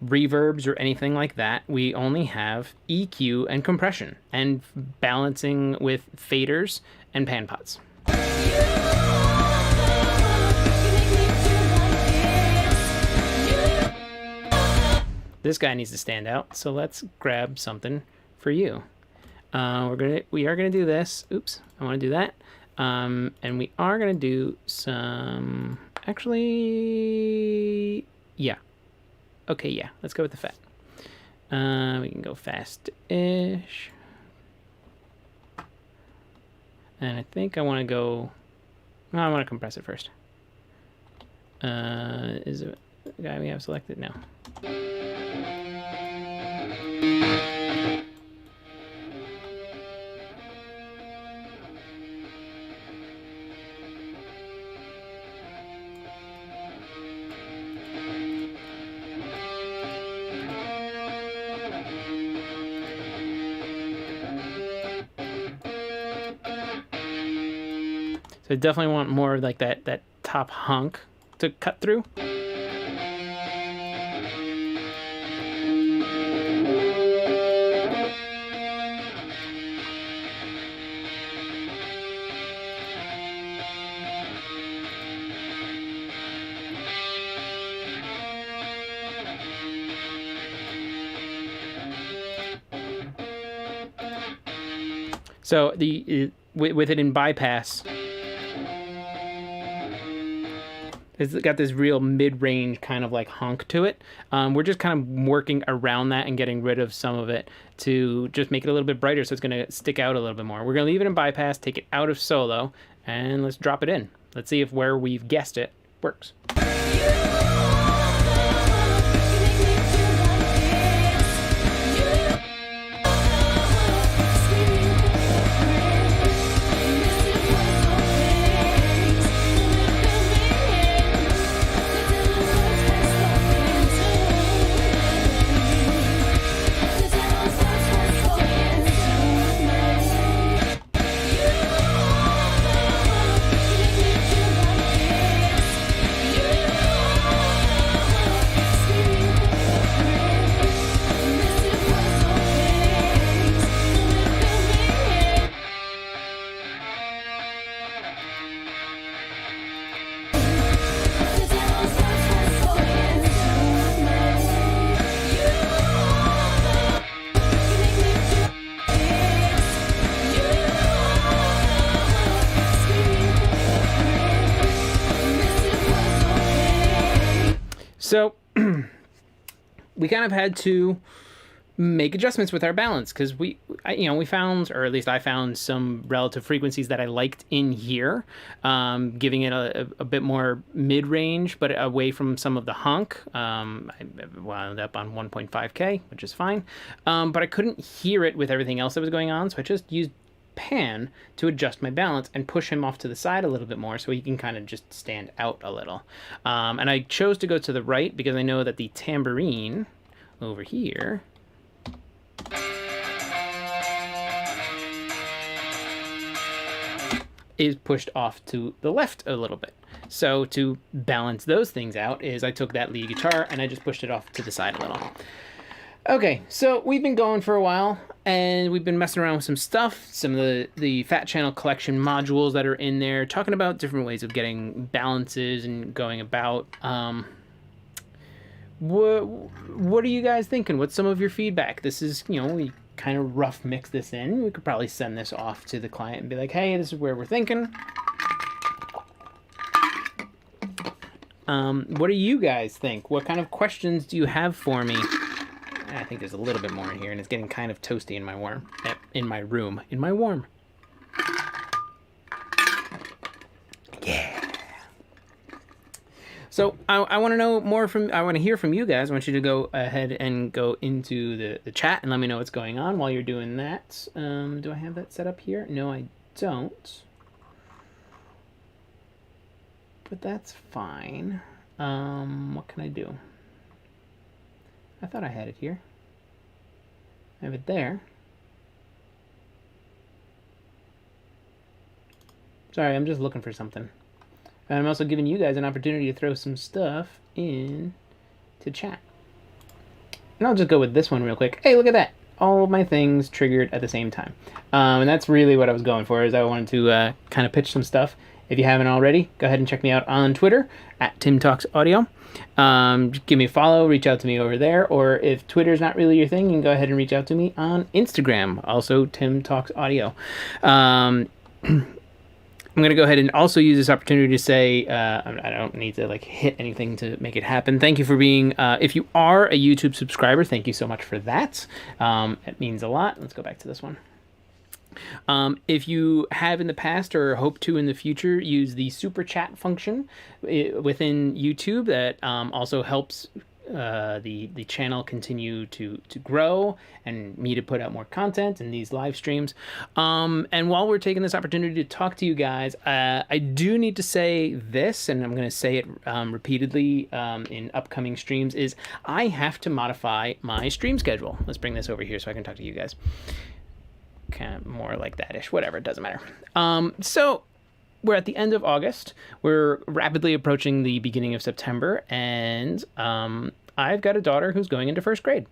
S1: reverbs or anything like that. We only have EQ and compression and balancing with faders and pan pots. This guy needs to stand out, so let's grab something for you. We are gonna do this. Oops, I want to do that. And we are gonna do some. Actually, yeah. Okay, yeah. Let's go with the fat. We can go fast-ish. And I think I want to go. No, I want to compress it first. Is it the guy we have selected? No. So I definitely want more of like that top hunk to cut through. So with it in bypass, it's got this real mid-range kind of like honk to it. We're just kind of working around that and getting rid of some of it to just make it a little bit brighter so it's going to stick out a little bit more. We're going to leave it in bypass, take it out of solo, and let's drop it in. Let's see if where we've guessed it works. So we kind of had to make adjustments with our balance because we found, or at least I found, some relative frequencies that I liked in here, giving it a bit more mid-range, but away from some of the honk. I wound up on 1.5K, which is fine, but I couldn't hear it with everything else that was going on, so I just used pan to adjust my balance and push him off to the side a little bit more so he can kind of just stand out a little. And I chose to go to the right because I know that the tambourine over here is pushed off to the left a little bit. So to balance those things out is I took that lead guitar and I just pushed it off to the side a little. Okay, so we've been going for a while, and we've been messing around with some stuff, some of the Fat Channel collection modules that are in there, talking about different ways of getting balances and going about. What are you guys thinking? What's some of your feedback? This is, we kind of rough mix this in. We could probably send this off to the client and be like, hey, this is where we're thinking. What do you guys think? What kind of questions do you have for me? I think there's a little bit more in here, and it's getting kind of toasty in my warm, in my room, in my warm. Yeah. So I want to know more I want to hear from you guys. I want you to go ahead and go into the chat and let me know what's going on while you're doing that. Do I have that set up here? No, I don't. But that's fine. What can I do? I thought I had it here. I have it there. Sorry, I'm just looking for something. And I'm also giving you guys an opportunity to throw some stuff in to chat. And I'll just go with this one real quick. Hey, look at that. All of my things triggered at the same time. And that's really what I was going for, is I wanted to kind of pitch some stuff. If you haven't already, go ahead and check me out on Twitter at TimTalksAudio. Give me a follow, reach out to me over there, or if Twitter's not really your thing, you can go ahead and reach out to me on Instagram, also TimTalksAudio. I'm going to go ahead and also use this opportunity to say, I don't need to hit anything to make it happen. Thank you for being, if you are a YouTube subscriber, thank you so much for that. It means a lot. Let's go back to this one. If you have in the past or hope to in the future use the super chat function within YouTube, that also helps the channel continue to grow and me to put out more content in these live streams. And while we're taking this opportunity to talk to you guys, I do need to say this, and I'm going to say it repeatedly in upcoming streams, is I have to modify my stream schedule. Let's bring this over here so I can talk to you guys. Kind of more like that-ish, whatever, it doesn't matter. So we're at the end of August. We're rapidly approaching the beginning of September, and I've got a daughter who's going into first grade.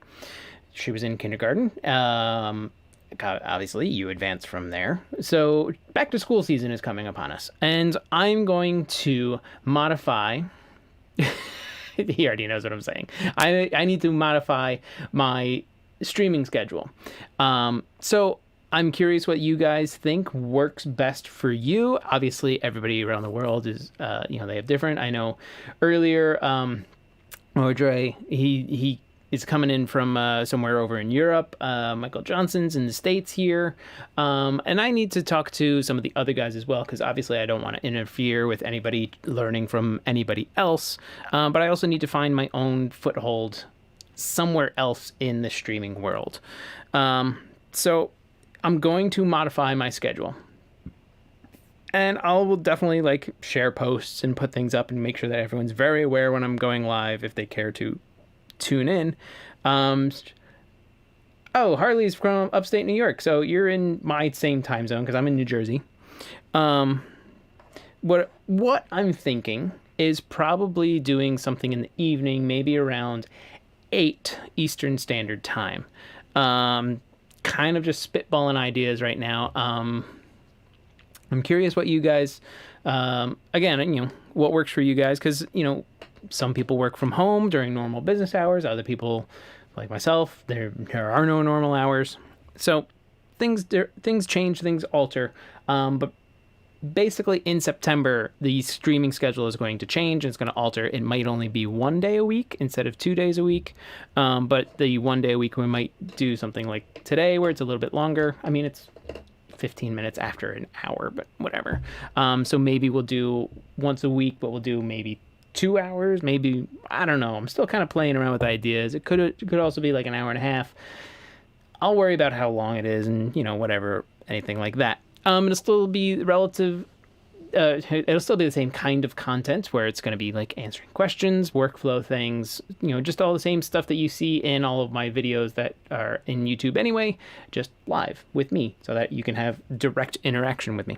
S1: She was in kindergarten. Obviously, you advance from there. So back to school season is coming upon us, and I'm going to modify... He already knows what I'm saying. I need to modify my streaming schedule. So I'm curious what you guys think works best for you. Obviously, everybody around the world is, they have different. I know earlier, Audrey, he is coming in from somewhere over in Europe. Michael Johnson's in the States here. And I need to talk to some of the other guys as well, because obviously I don't want to interfere with anybody learning from anybody else. But I also need to find my own foothold somewhere else in the streaming world. So I'm going to modify my schedule. And I will definitely share posts and put things up and make sure that everyone's very aware when I'm going live if they care to tune in. Harley's from upstate New York, so you're in my same time zone because I'm in New Jersey. What I'm thinking is probably doing something in the evening, maybe around 8 Eastern Standard Time. Kind of just spitballing ideas right now. I'm curious what you guys, again, what works for you guys, because, some people work from home during normal business hours. Other people, like myself, there are no normal hours. So things change, things alter. But basically in September, the streaming schedule is going to change and it's going to alter. It might only be 1 day a week instead of 2 days a week. But the 1 day a week, we might do something like today where it's a little bit longer. I mean, it's 15 minutes after an hour, but whatever. So maybe we'll do once a week, but we'll do maybe 2 hours, maybe, I don't know. I'm still kind of playing around with ideas. It could also be like an hour and a half. I'll worry about how long it is and, whatever, anything like that. It'll still be it'll still be the same kind of content where it's going to be like answering questions, workflow things, just all the same stuff that you see in all of my videos that are in YouTube anyway, just live with me so that you can have direct interaction with me.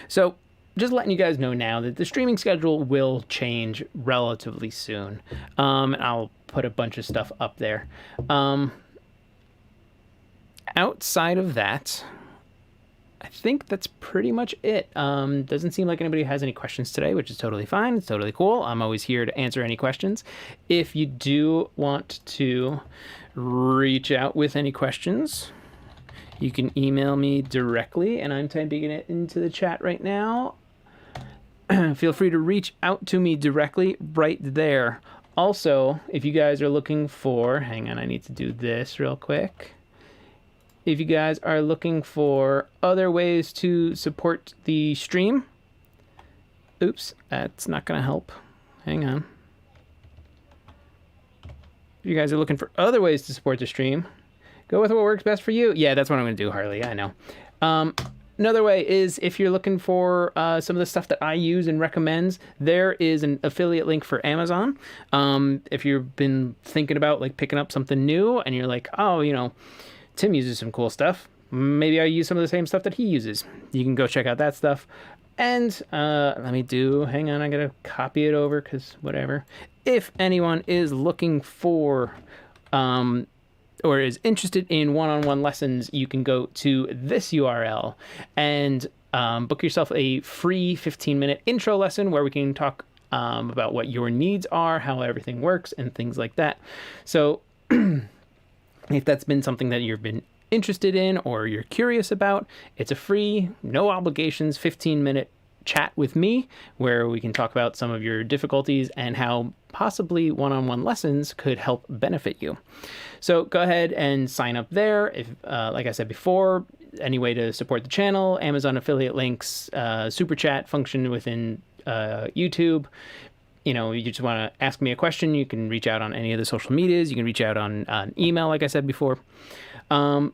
S1: So just letting you guys know now that the streaming schedule will change relatively soon. And I'll put a bunch of stuff up there. Outside of that, I think that's pretty much it. Doesn't seem like anybody has any questions today, which is totally fine. It's totally cool. I'm always here to answer any questions. If you do want to reach out with any questions, you can email me directly, and I'm typing it into the chat right now. Feel free to reach out to me directly right there. Also, if you guys are looking for, hang on, I need to do this real quick. If you guys are looking for other ways to support the stream, oops, that's not going to help. Hang on. If you guys are looking for other ways to support the stream, go with what works best for you. Yeah, that's what I'm going to do, Harley. I know. Another way is if you're looking for some of the stuff that I use and recommends, there is an affiliate link for Amazon. If you've been thinking about picking up something new and you're like, oh, Tim uses some cool stuff. Maybe I use some of the same stuff that he uses. You can go check out that stuff. And hang on, I got to copy it over because whatever. If anyone is looking for or is interested in one-on-one lessons, you can go to this URL and book yourself a free 15-minute intro lesson where we can talk about what your needs are, how everything works, and things like that. So if that's been something that you've been interested in or you're curious about, it's a free, no obligations, 15-minute chat with me where we can talk about some of your difficulties and how possibly one-on-one lessons could help benefit you. So go ahead and sign up there. If, like I said before, any way to support the channel, Amazon affiliate links, super chat function within YouTube. You just want to ask me a question, you can reach out on any of the social medias. You can reach out on email, like I said before. But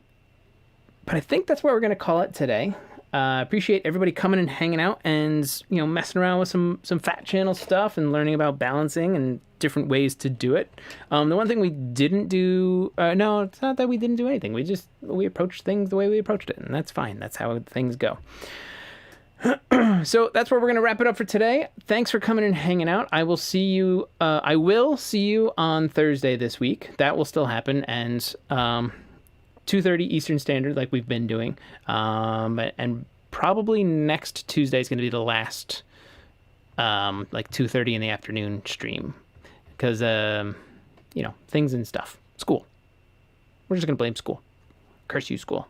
S1: I think that's what we're going to call it today. Appreciate everybody coming and hanging out and, messing around with some Fat Channel stuff and learning about balancing and different ways to do it. The one thing we didn't do, no, it's not that we didn't do anything. We approached things the way we approached it, and that's fine. That's how things go. So that's where we're going to wrap it up for today. Thanks for coming and hanging out. I will see you on Thursday this week. That will still happen. And 2:30 Eastern Standard, like we've been doing. And probably next Tuesday is going to be the last 2:30 in the afternoon stream. Because, things and stuff. School. We're just going to blame school. Curse you, school.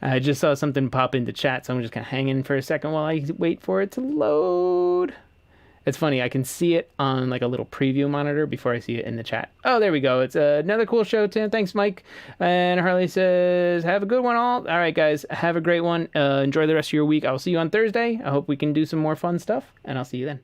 S1: I just saw something pop into chat, so I'm just kind of hanging for a second while I wait for it to load. It's funny, I can see it on like a little preview monitor before I see it in the chat. Oh, there we go. It's another cool show, Tim. Thanks, Mike. And Harley says, have a good one, all. All right, guys, have a great one. Enjoy the rest of your week. I'll see you on Thursday. I hope we can do some more fun stuff, and I'll see you then.